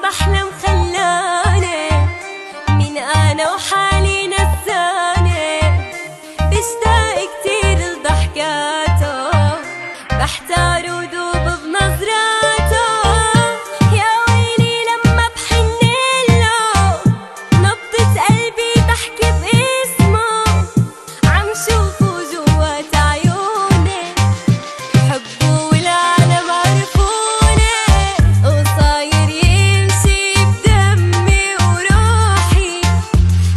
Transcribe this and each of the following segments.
بحلم خلاني من انا وحالي نساني، بشتاق كتير لضحكاته، بحتار ودوب بنظراته. يا ويلي لما بحنله، نبضة قلبي تحكي باسمه، عم شوفه جوات عيوني، حبه والعالم عرفوني، وصاير يمشي بدمي وروحي،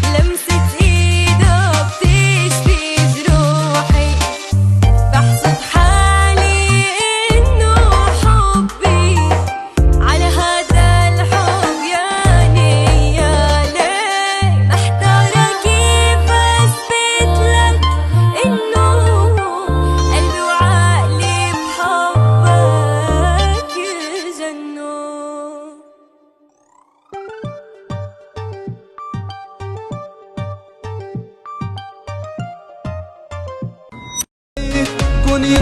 لمسة ايده بتشفي جروحي. بحسب حالي انه حبي على هذا الحب ياني يا ليه، محتارة كيف اثبت لك انه قلبي وعقلي بحبك جنوا. كوني